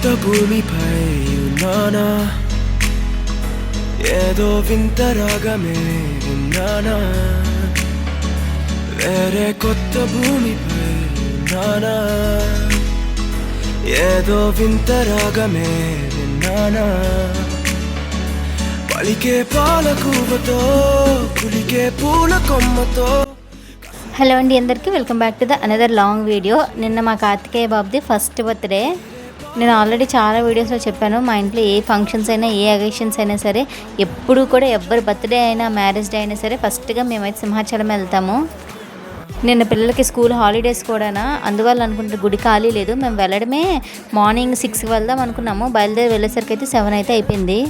కొత్త భూమిపై ఉన్నానా, ఏదో వింత రాగమే విన్నానా, వేరే కొత్త భూమిపై ఉన్నానా, ఏదో వింత రాగమే విన్నానా, పలికే పాలకూవతో కులికే పూల కొమ్మతో. హలో అండి, అందరికీ welcome back to the another long video. నిన్న మా కార్తికేయ బాబుది ఫస్ట్ బర్త్డే. నేను ఆల్రెడీ చాలా వీడియోస్లో చెప్పాను, మా ఇంట్లో ఏ ఫంక్షన్స్ అయినా ఏ అకేషన్స్ అయినా సరే ఎప్పుడు కూడా ఎవరి బర్త్డే అయినా మ్యారేజ్ డే అయినా సరే ఫస్ట్గా మేమైతే సింహాచలం వెళ్తాము. నిన్న పిల్లలకి స్కూల్ హాలిడేస్ కూడా, అందువల్ల అనుకుంటే గుడి ఖాళీ లేదు. మేము వెళ్ళడమే మార్నింగ్ 6కి వెళ్దాం అనుకున్నాము. బయలుదేరి వెళ్ళేసరికి అయితే 7 అయితే అయిపోయింది.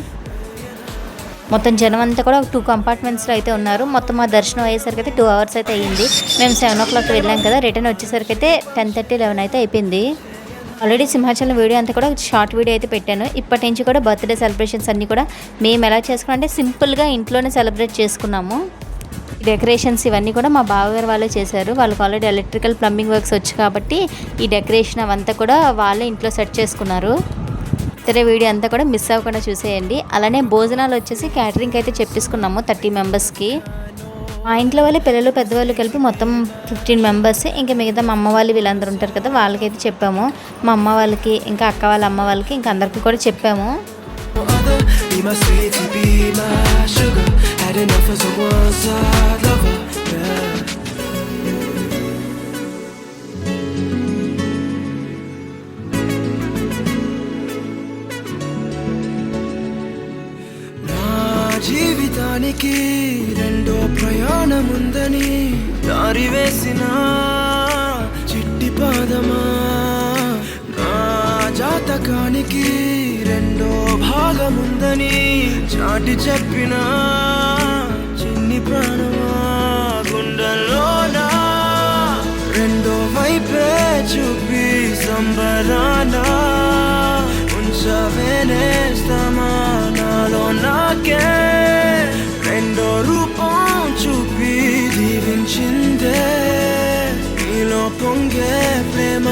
మొత్తం జనం అంతా కూడా 2 కంపార్ట్మెంట్స్లో అయితే ఉన్నారు. మొత్తం మా దర్శనం అయ్యేసరికి అయితే 2 అవర్స్ అయితే అయ్యింది. మేము 7 o'clock వెళ్ళాం కదా, రిటర్న్ వచ్చేసరికి అయితే 10:30, 11 అయితే అయిపోయింది. ఆల్రెడీ సింహాచలం వీడియో అంతా కూడా షార్ట్ వీడియో అయితే పెట్టాను. ఇప్పటి నుంచి కూడా బర్త్డే సెలబ్రేషన్స్ అన్నీ కూడా మేము ఎలా చేసుకున్నాం అంటే సింపుల్గా ఇంట్లోనే సెలబ్రేట్ చేసుకున్నాము. డెకరేషన్స్ ఇవన్నీ కూడా మా బావగారు వాళ్ళే చేశారు. వాళ్ళకి ఆల్రెడీ ఎలక్ట్రికల్ ప్లంబింగ్ వర్క్స్ వచ్చు కాబట్టి ఈ డెకరేషన్ అవంతా కూడా వాళ్ళే ఇంట్లో సెట్ చేసుకున్నారు. ఇతర వీడియో అంతా కూడా మిస్ అవ్వకుండా చూసేయండి. అలానే భోజనాలు వచ్చేసి క్యాటరింగ్ అయితే చెప్పేసుకున్నాము 30 మెంబర్స్కి. మా ఇంట్లో వాళ్ళే పిల్లలు పెద్దవాళ్ళు కలిపి మొత్తం 15 మెంబర్స్. ఇంకా మిగతా మా అమ్మ వాళ్ళు వీళ్ళందరూ ఉంటారు కదా, వాళ్ళకైతే చెప్పాము. మా అమ్మ వాళ్ళకి, ఇంకా అక్క వాళ్ళ అమ్మ వాళ్ళకి, ఇంకా అందరికీ కూడా చెప్పాము. జీవితానికి రెండో ప్రయాణముందని దారి వేసిన చిట్టి పాదమా, నా జాతకానికి రెండో భాగముందని చాటి చెప్పిన చిన్ని ప్రాణమా, గుండెల్లోనా రెండో వైపే చూపి సంబరానా ఉంచవేనేస్తమా, నాలో నాకే రెండో రూపం చూపి దీవించిందే నీలో పొంగే ప్రేమ.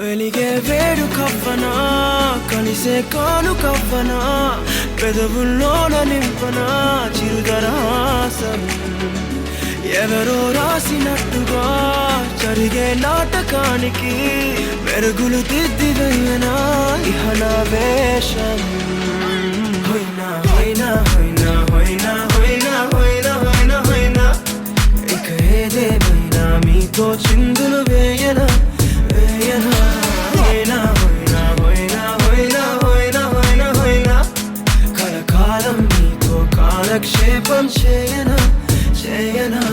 వెలిగే వేడు కవ్వనా, కలిసే కాను కవ్వనా, పెదవుల్లోన నింపనా చిరుదరాసం. ఎవరో రాసినట్టుగా జరిగే నాటకానికి మెరుగులు దిద్దివయ్యనా ఇహనా వేషం. హోయినా హోయినా హోయినా హోయినా హోయినా హోయినా హోయినా హోయినా ఇక ఏదేమైనా మీతో చిందులు వేయనా వేయనా. హోయినా హోయినా హోయినా హోయినా హోయినా హోయినా హోయినా కలకాలం మీతో కాలక్షేపం చేయనా చేయనా.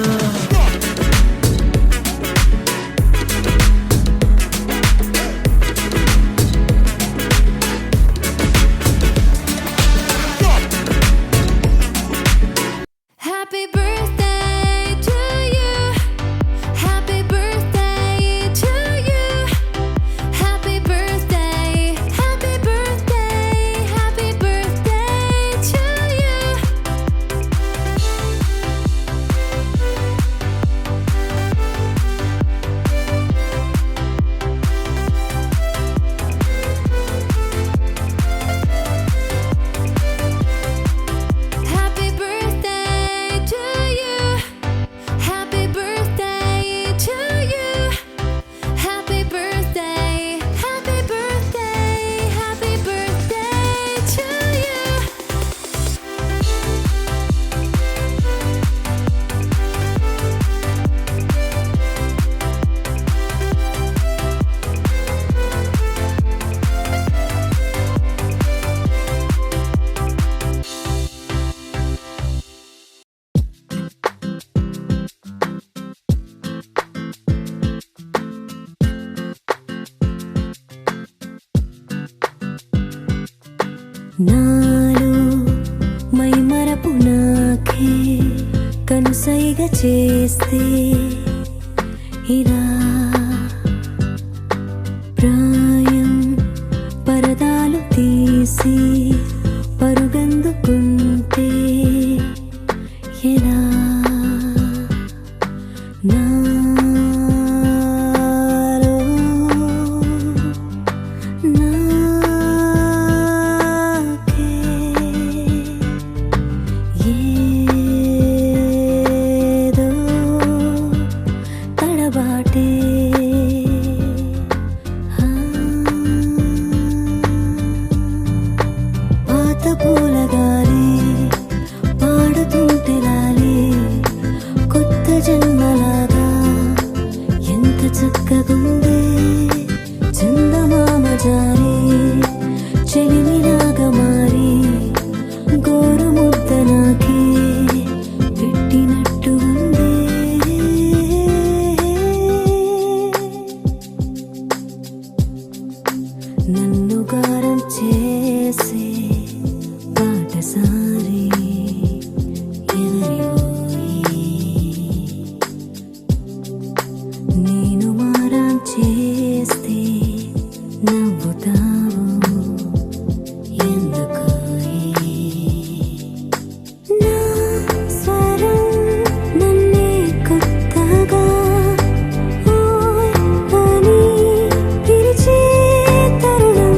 నాలో మైమరపు నాకే కనుసైగ చేస్తే ఇలా ప్రాయం పరదాలు తీసి పరుగందుకుంటే ఎలా నాలో నా బాటే పాత పూల గాలి పాడుతుంటే లాలి కొత్త జన్మలాగా ఎంత చక్కగుందే చందమామ జారి చెలిమిలాగా మారి గోరు ముద్ద నాకే పెట్టినట్టు ఉందే నన్ను గారం చేసే పాటసారి ఎవరివోయి నేను మారం చేస్తే నవ్వుతావు ఎందుకోయి నా స్వరం నన్నే కొత్తగా ఓయ్ అని పిలిచే తరుణం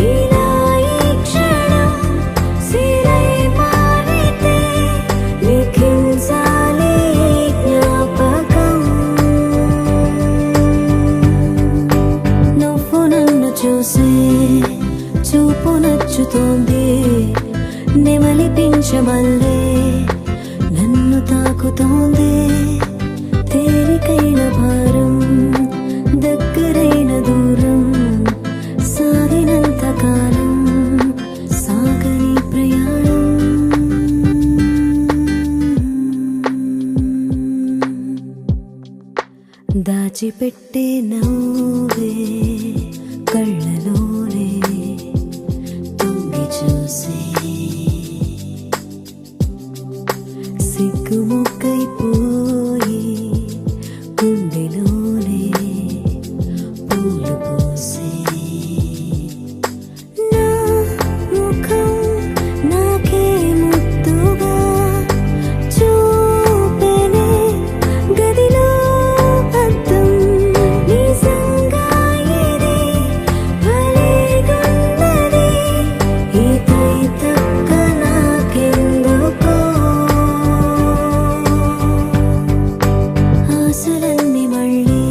ఇలా ఈ క్షణం సిరై మారితే లిఖించాలి జ్ఞాపకం నువ్వు నన్ను చూసే చూపు నచ్చుతోంది నెమలిపించమల్లే నన్ను తాకుతోంది తేలికైన భారం దగ్గరైన దూరం సాగినంత కాలం సాగని ప్రయాణం దాచిపెట్టే నవ్వే కళ్ళలోనే తొంగి చూసి సిగ్గుముక్కైపోయి గుండెలోనే పూలు పోసి నా ముఖం నాకే ముద్దుగా చూపెనే గదిలో అద్దం నిజంగా ఇది భలేగున్నది ఈ తక్క నాకెందుకో ఆశలన్నీ మళ్ళీ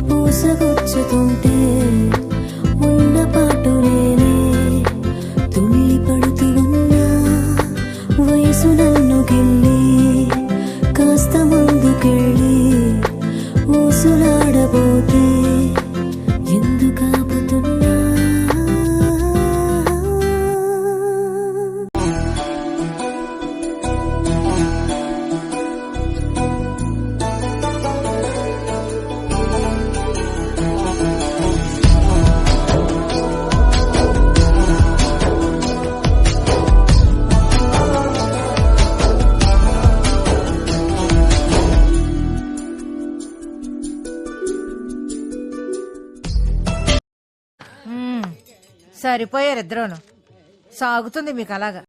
పూసగుచ్చుతుంటే ఉన్న పాటు నేనే తుళ్ళి పడుతూ ఉన్నా వయసు నన్ను గిల్లి కాస్త ముందుకెళ్ళి ఊసులాడబోతే ఎందుకు ఆపుతున్నా సరిపోయారు ఇద్దరూను సాగుతుంది మీకు అలాగా